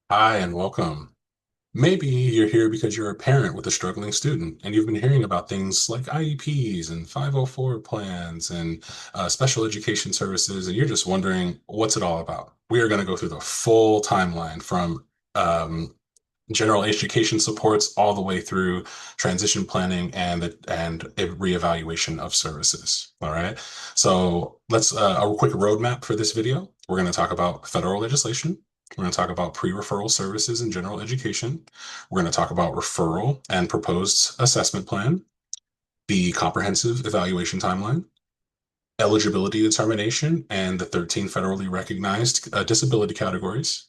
Hi, and welcome. Maybe you're here because you're a parent with a struggling student and you've been hearing about things like IEPs and 504 plans and special education services, and you're just wondering what's it all about. We are going to go through the full timeline from um, general education supports all the way through transition planning and a reevaluation of services. All right. So let's a quick roadmap for this video. We're going to talk about federal legislation. We're going to talk about pre-referral services in general education. We're going to talk about referral and proposed assessment plan, the comprehensive evaluation timeline, eligibility determination, and the 13 federally recognized disability categories,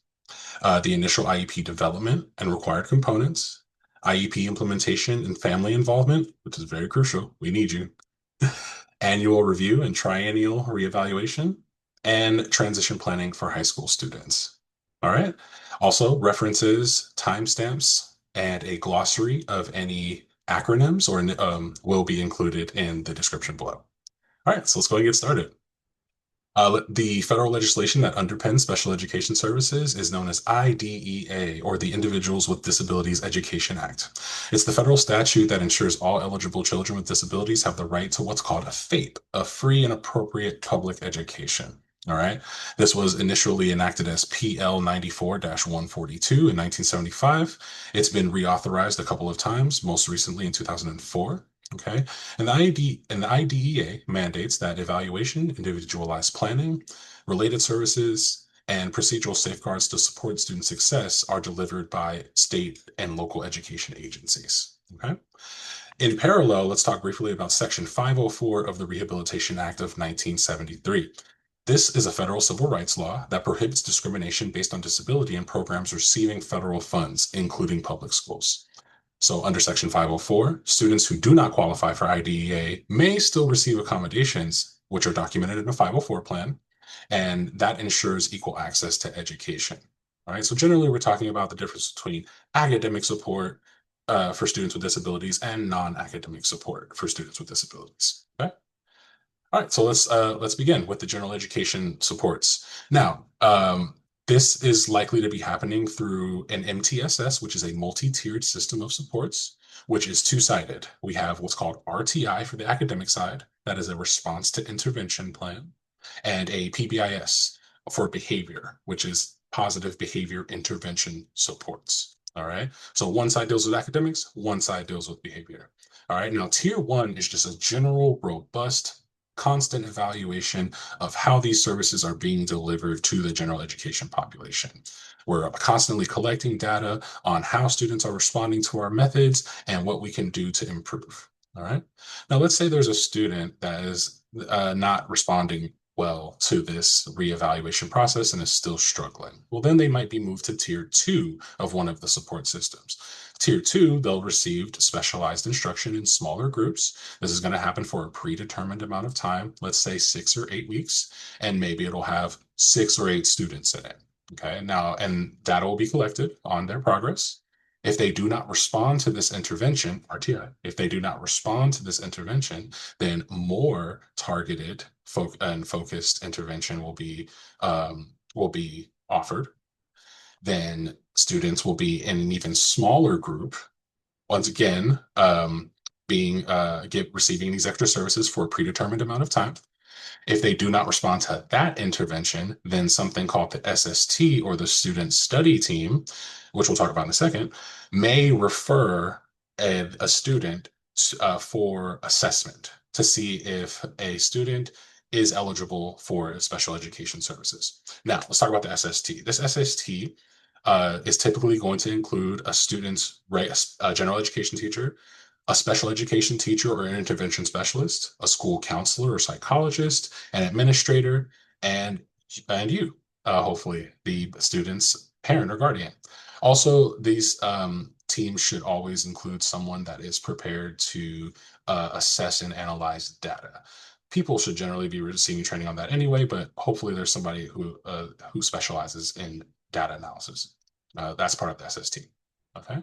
the initial IEP development and required components, IEP implementation and family involvement, which is very crucial. We need you. Annual review and triennial reevaluation, and transition planning for high school students. All right. Also, references, timestamps, and a glossary of any acronyms will be included in the description below. All right, so let's go and get started. The federal legislation that underpins special education services is known as IDEA, or the Individuals with Disabilities Education Act. It's the federal statute that ensures all eligible children with disabilities have the right to what's called a FAPE, a free and appropriate public education. All right. This was initially enacted as PL 94-142 in 1975. It's been reauthorized a couple of times, most recently in 2004. Okay. And the IDEA mandates that evaluation, individualized planning, related services, and procedural safeguards to support student success are delivered by state and local education agencies. Okay. In parallel, let's talk briefly about Section 504 of the Rehabilitation Act of 1973. This is a federal civil rights law that prohibits discrimination based on disability in programs receiving federal funds, including public schools. So under Section 504, students who do not qualify for IDEA may still receive accommodations, which are documented in a 504 plan, and that ensures equal access to education. All right. So generally, we're talking about the difference between academic support for students with disabilities and non-academic support for students with disabilities. Okay. All right, so let's begin with the general education supports. Now, this is likely to be happening through an MTSS, which is a multi-tiered system of supports, which is two-sided. We have what's called RTI for the academic side, that is a response to intervention plan, and a PBIS for behavior, which is positive behavior intervention supports. All right, so one side deals with academics, one side deals with behavior. All right, now tier one is just a general, robust constant evaluation of how these services are being delivered to the general education population. We're constantly collecting data on how students are responding to our methods and what we can do to improve. All right. Now, let's say there's a student that is not responding well to this reevaluation process and is still struggling. Well, then they might be moved to tier two of one of the support systems. Tier two, they'll receive specialized instruction in smaller groups. This is going to happen for a predetermined amount of time, let's say 6 or 8 weeks, and maybe it'll have 6 or 8 students in it. Okay, now, and data will be collected on their progress. If they do not respond to this intervention, RTI, if they do not respond to this intervention, then more targeted and focused intervention will be offered. Then students will be in an even smaller group. Once again, being receiving these extra services for a predetermined amount of time. If they do not respond to that intervention, then something called the SST, or the student study team, which we'll talk about in a second, may refer a student for assessment to see if a student is eligible for special education services. Now, let's talk about the SST. This SST is typically going to include a student's a general education teacher, a special education teacher or an intervention specialist, a school counselor or psychologist, an administrator, and you, hopefully the student's parent or guardian. Also, these teams should always include someone that is prepared to assess and analyze data. People should generally be receiving training on that anyway, but hopefully there's somebody who specializes in data analysis. That's part of the SST. Okay.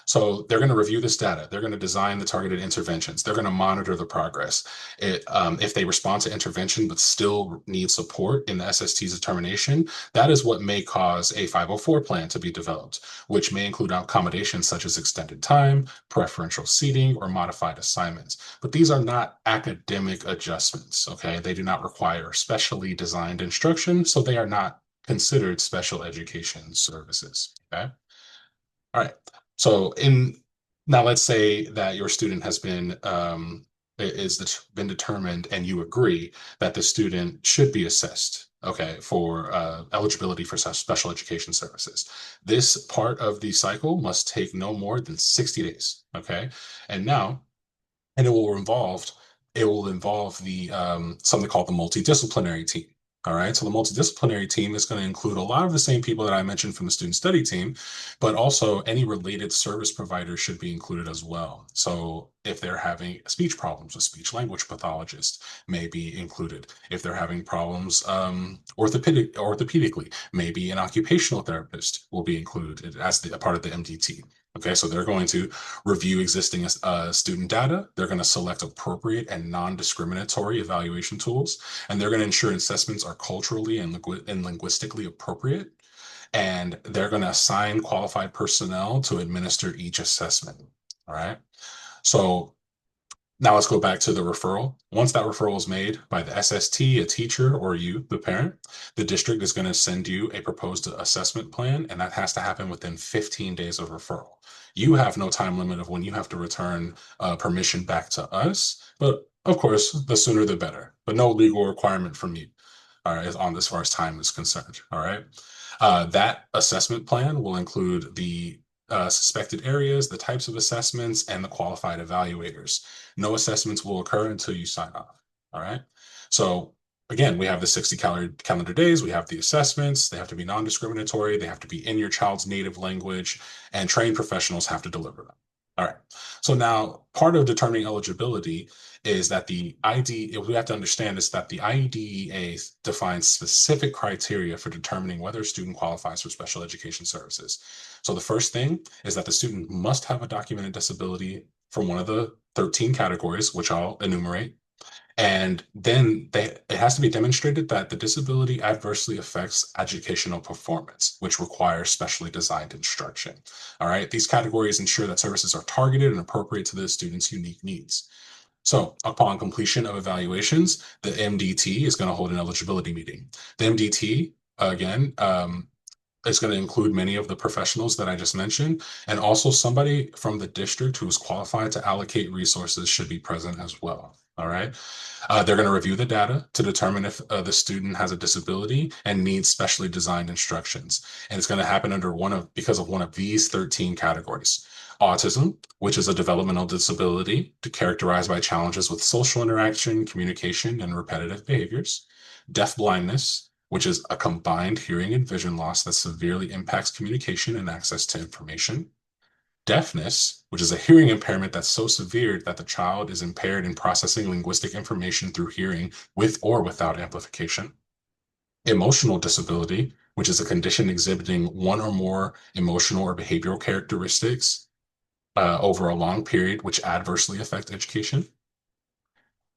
So they're going to review this data. They're going to design the targeted interventions. They're going to monitor the progress. If they respond to intervention but still need support in the SST's determination, that is what may cause a 504 plan to be developed, which may include accommodations such as extended time, preferential seating, or modified assignments. But these are not academic adjustments, okay? They do not require specially designed instruction, so they are not considered special education services, okay? All right. So in now let's say that your student has been been determined and you agree that the student should be assessed, okay, for eligibility for special education services. This part of the cycle must take no more than 60 days, okay? And now and it will involve the something called the multidisciplinary team. All right, so the multidisciplinary team is going to include a lot of the same people that I mentioned from the student study team, but also any related service providers should be included as well. So if they're having speech problems, a speech language pathologist may be included. If they're having problems orthopedically, maybe an occupational therapist will be included as a part of the MDT. Okay, so they're going to review existing student data. They're going to select appropriate and non-discriminatory evaluation tools, and they're going to ensure assessments are culturally and linguistically appropriate. And they're going to assign qualified personnel to administer each assessment. All right. So now let's go back to the referral. Once that referral is made by the SST, a teacher, or you, the parent, the district is going to send you a proposed assessment plan, and that has to happen within 15 days of referral. You have no time limit of when you have to return permission back to us, but of course, the sooner the better, but no legal requirement from you, all right, on as far as time is concerned, all right? That assessment plan will include the suspected areas, the types of assessments, and the qualified evaluators. No assessments will occur until you sign off. All right. So again, we have the 60 calendar days. We have the assessments. They have to be non-discriminatory. They have to be in your child's native language, and trained professionals have to deliver them. All right. So now part of determining eligibility is that the ID, we have to understand is that the IDEA defines specific criteria for determining whether a student qualifies for special education services. So the first thing is that the student must have a documented disability from one of the 13 categories, which I'll enumerate. And then it has to be demonstrated that the disability adversely affects educational performance, which requires specially designed instruction. All right. These categories ensure that services are targeted and appropriate to the student's unique needs. So upon completion of evaluations, the MDT is going to hold an eligibility meeting. The MDT, again, is going to include many of the professionals that I just mentioned, and also somebody from the district who is qualified to allocate resources should be present as well. All right. They're going to review the data to determine if the student has a disability and needs specially designed instructions. And it's going to happen because of one of these 13 categories. Autism, which is a developmental disability characterized by challenges with social interaction, communication, and repetitive behaviors. Deafblindness, which is a combined hearing and vision loss that severely impacts communication and access to information. Deafness, which is a hearing impairment that's so severe that the child is impaired in processing linguistic information through hearing with or without amplification. Emotional disability, which is a condition exhibiting one or more emotional or behavioral characteristics over a long period, which adversely affect education.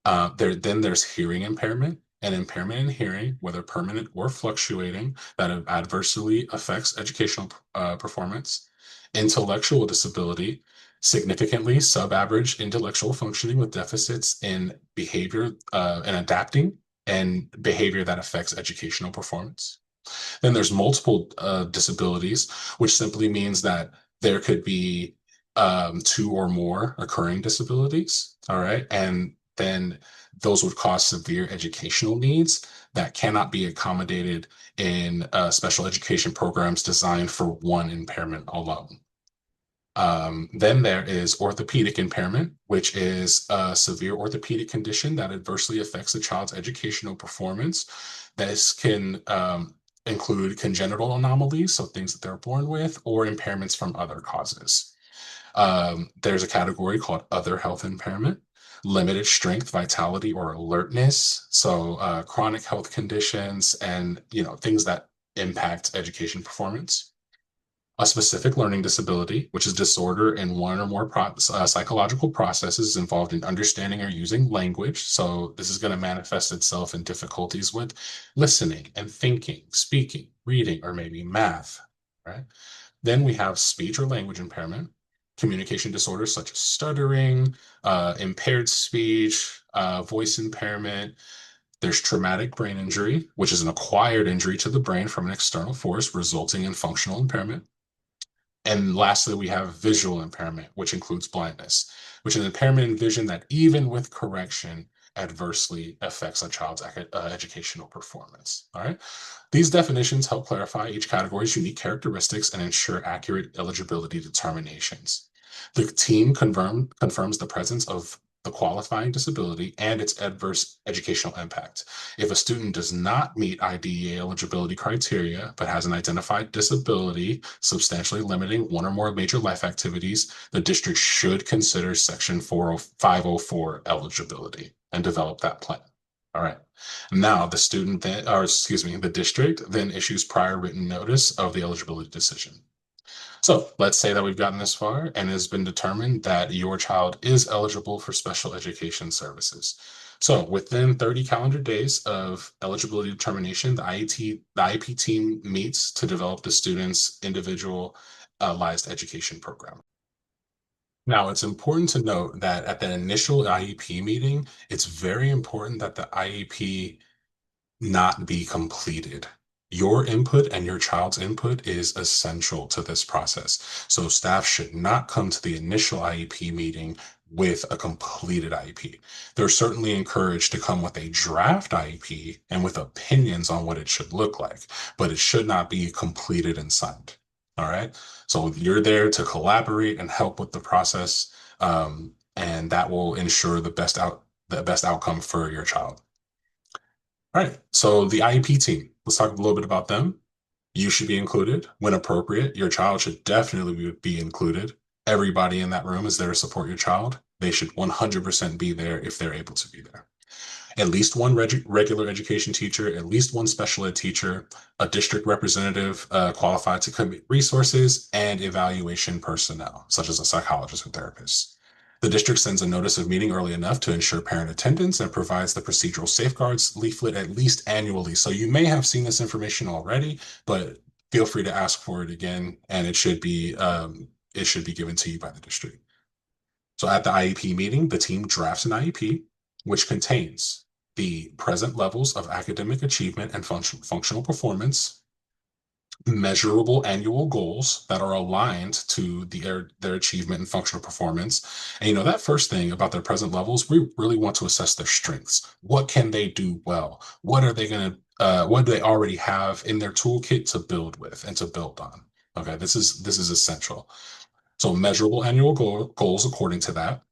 Then there's hearing impairment, an impairment in hearing, whether permanent or fluctuating, that adversely affects educational performance. Intellectual disability, significantly sub-average intellectual functioning with deficits in behavior and adapting and behavior that affects educational performance. Then there's multiple disabilities, which simply means that there could be two or more occurring disabilities. All right. And then those would cause severe educational needs that cannot be accommodated in special education programs designed for one impairment alone. Then there is orthopedic impairment, which is a severe orthopedic condition that adversely affects a child's educational performance. This can include congenital anomalies, so things that they're born with, or impairments from other causes. There's a category called other health impairment, limited strength, vitality, or alertness. So chronic health conditions and things that impact education performance. A specific learning disability, which is disorder in one or more psychological processes involved in understanding or using language. So this is going to manifest itself in difficulties with listening and thinking, speaking, reading, or maybe math, right? Then we have speech or language impairment, communication disorders such as stuttering, impaired speech, voice impairment. There's traumatic brain injury, which is an acquired injury to the brain from an external force resulting in functional impairment. And lastly, we have visual impairment, which includes blindness, which is an impairment in vision that, even with correction, adversely affects a child's educational performance. All right. These definitions help clarify each category's unique characteristics and ensure accurate eligibility determinations. The team confirms the presence of the qualifying disability and its adverse educational impact. If a student does not meet IDEA eligibility criteria but has an identified disability substantially limiting one or more major life activities, the district should consider Section 504 eligibility and develop that plan. All right. Now, the student then, or excuse me, the district then issues prior written notice of the eligibility decision. So let's say that we've gotten this far and it has been determined that your child is eligible for special education services. So within 30 calendar days of eligibility determination, the IEP team meets to develop the student's individualized education program. Now, it's important to note that at the initial IEP meeting, it's very important that the IEP not be completed. Your input and your child's input is essential to this process. So staff should not come to the initial IEP meeting with a completed IEP. They're certainly encouraged to come with a draft IEP and with opinions on what it should look like, but it should not be completed and signed. All right. So you're there to collaborate and help with the process, and that will ensure the best outcome for your child. All right. So the IEP team, let's talk a little bit about them. You should be included when appropriate. Your child should definitely be included. Everybody in that room is there to support your child. They should 100% be there if they're able to be there. At least one regular education teacher, at least one special ed teacher, a district representative qualified to commit resources, and evaluation personnel, such as a psychologist or therapist. The district sends a notice of meeting early enough to ensure parent attendance and provides the procedural safeguards leaflet at least annually. So you may have seen this information already, but feel free to ask for it again, and it should be given to you by the district. So at the IEP meeting, the team drafts an IEP, which contains the present levels of academic achievement and functional performance, measurable annual goals that are aligned to their achievement and functional performance. And that first thing about their present levels, we really want to assess their strengths. What can they do well? What do they already have in their toolkit to build with and to build on? Okay, this is essential. So measurable annual goals according to that.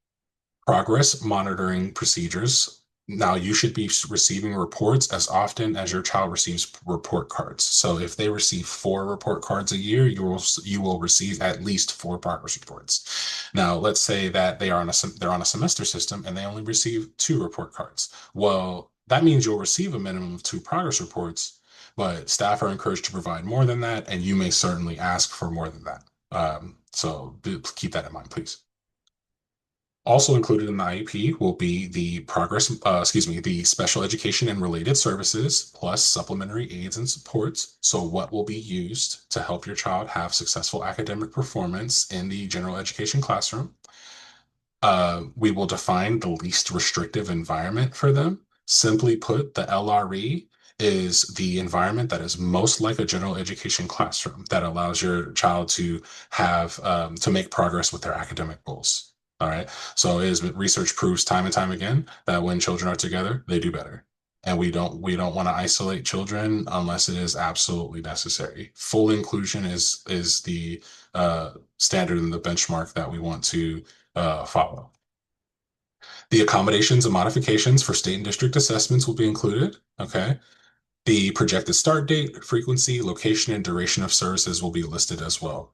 Progress monitoring procedures. Now, you should be receiving reports as often as your child receives report cards. So if they receive 4 report cards a year, you will receive at least 4 progress reports. Now, let's say that they're on a semester system and they only receive 2 report cards. Well, that means you'll receive a minimum of 2 progress reports, but staff are encouraged to provide more than that, and you may certainly ask for more than that. So keep that in mind, please. Also included in the IEP will be the special education and related services, plus supplementary aids and supports. So what will be used to help your child have successful academic performance in the general education classroom. We will define the least restrictive environment for them. Simply put, the LRE is the environment that is most like a general education classroom that allows your child to have to make progress with their academic goals. All right. So research proves time and time again that when children are together, they do better. And we don't want to isolate children unless it is absolutely necessary. Full inclusion is the standard and the benchmark that we want to follow. The accommodations and modifications for state and district assessments will be included. Okay. The projected start date, frequency, location, and duration of services will be listed as well.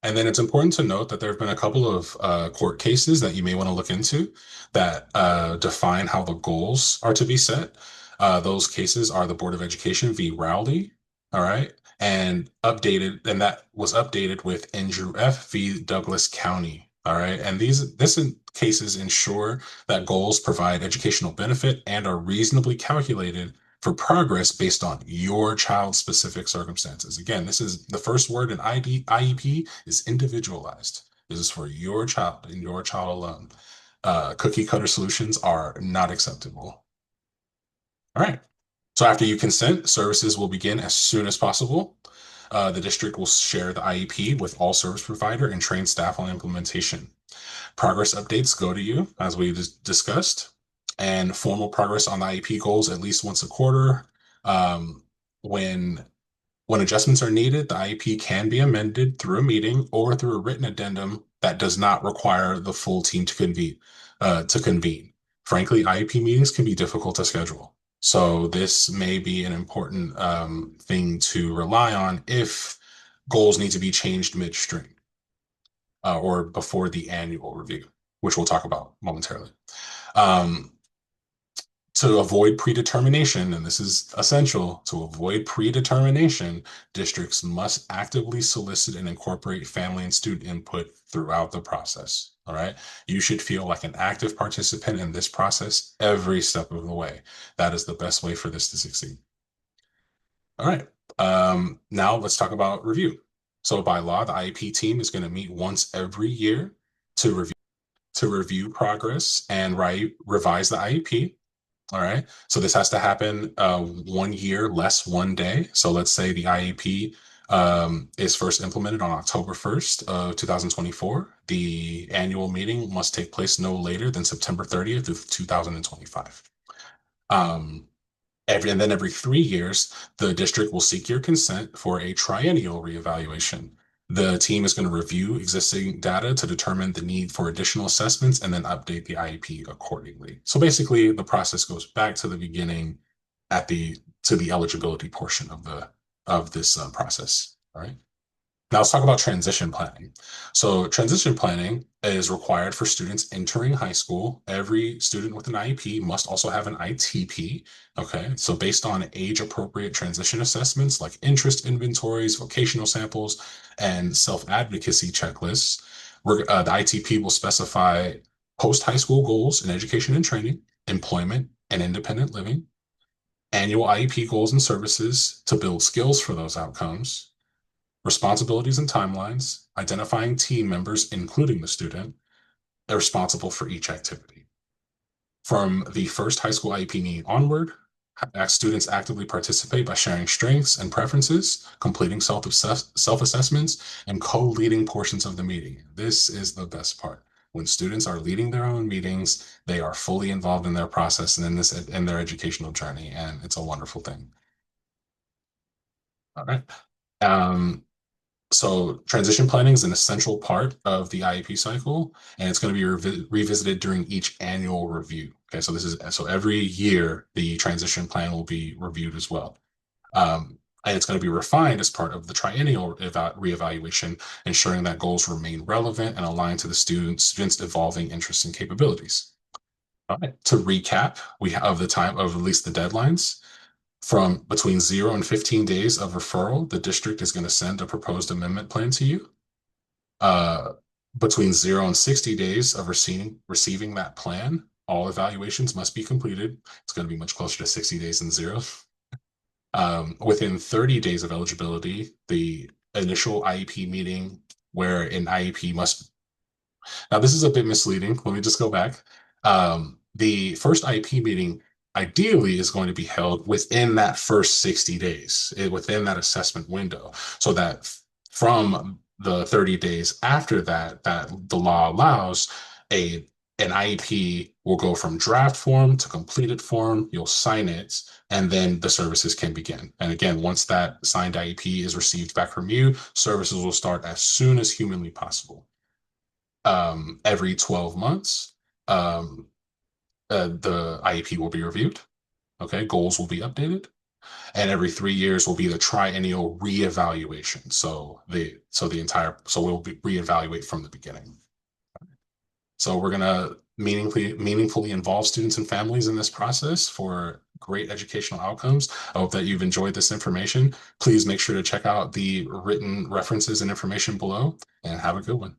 And then it's important to note that there have been a couple of court cases that you may want to look into that define how the goals are to be set. Those cases are the Board of Education v. Rowley, all right, and updated, and that was updated with Endrew F. v. Douglas County. All right. And this cases ensure that goals provide educational benefit and are reasonably calculated for progress based on your child's specific circumstances. Again, this is the first word in IEP is individualized. This is for your child and your child alone. Cookie cutter solutions are not acceptable. All right. So after you consent, services will begin as soon as possible. The district will share the IEP with all service provider and train staff on implementation. Progress updates go to you, as we discussed, and formal progress on the IEP goals at least once a quarter. Um, when when adjustments are needed, the IEP can be amended through a meeting or through a written addendum that does not require the full team to convene. Frankly, IEP meetings can be difficult to schedule. So this may be an important thing to rely on if goals need to be changed midstream or before the annual review, which we'll talk about momentarily. Um, to avoid predetermination, and this is essential, to avoid predetermination, districts must actively solicit and incorporate family and student input throughout the process. All right. You should feel like an active participant in this process every step of the way. That is the best way for this to succeed. All right. Now let's talk about review. So by law, the IEP team is going to meet once every year to review progress and revise the IEP. All right. So this has to happen 1 year less 1 day. So let's say the IEP is first implemented on October 1st of 2024. The annual meeting must take place no later than September 30th of 2025. Um, and then every 3 years, the district will seek your consent for a triennial reevaluation. The team is going to review existing data to determine the need for additional assessments and then update the IEP accordingly. So basically, the process goes back to the beginning to the eligibility portion of this process. All right. Now let's talk about transition planning. So transition planning is required for students entering high school. Every student with an IEP must also have an ITP. Okay, so based on age-appropriate transition assessments like interest inventories, vocational samples, and self-advocacy checklists, the ITP will specify post-high school goals in education and training, employment, and independent living, annual IEP goals and services to build skills for those outcomes, responsibilities and timelines, identifying team members, including the student, are responsible for each activity. From the first high school IEP meeting onward, students actively participate by sharing strengths and preferences, completing self-assessments, and co-leading portions of the meeting. This is the best part. When students are leading their own meetings, they are fully involved in their process and in their educational journey, and it's a wonderful thing. All right. Um, So transition planning is an essential part of the IEP cycle, and it's going to be revisited during each annual review. Okay, so every year the transition plan will be reviewed as well. And it's going to be refined as part of the triennial reevaluation, ensuring that goals remain relevant and aligned to the students' evolving interests and capabilities. All right. To recap, we have the time of at least the deadlines. From between 0 and 15 days of referral, the district is going to send a proposed amendment plan to you. Uh, Between 0 and 60 days of receiving that plan, all evaluations must be completed. It's going to be much closer to 60 days than 0. Within 30 days of eligibility, the initial IEP meeting where an IEP must. Now, this is a bit misleading. Let me just go back. The first IEP meeting ideally is going to be held within that first 60 days, within that assessment window, so that from the 30 days after that, that the law allows, an IEP will go from draft form to completed form. You'll sign it, and then the services can begin. And again, once that signed IEP is received back from you, services will start as soon as humanly possible. Every 12 months, the IEP will be reviewed. Okay, goals will be updated, and every 3 years will be the triennial reevaluation. So we'll reevaluate from the beginning. So we're gonna meaningfully involve students and families in this process for great educational outcomes. I hope that you've enjoyed this information. Please make sure to check out the written references and information below, and have a good one.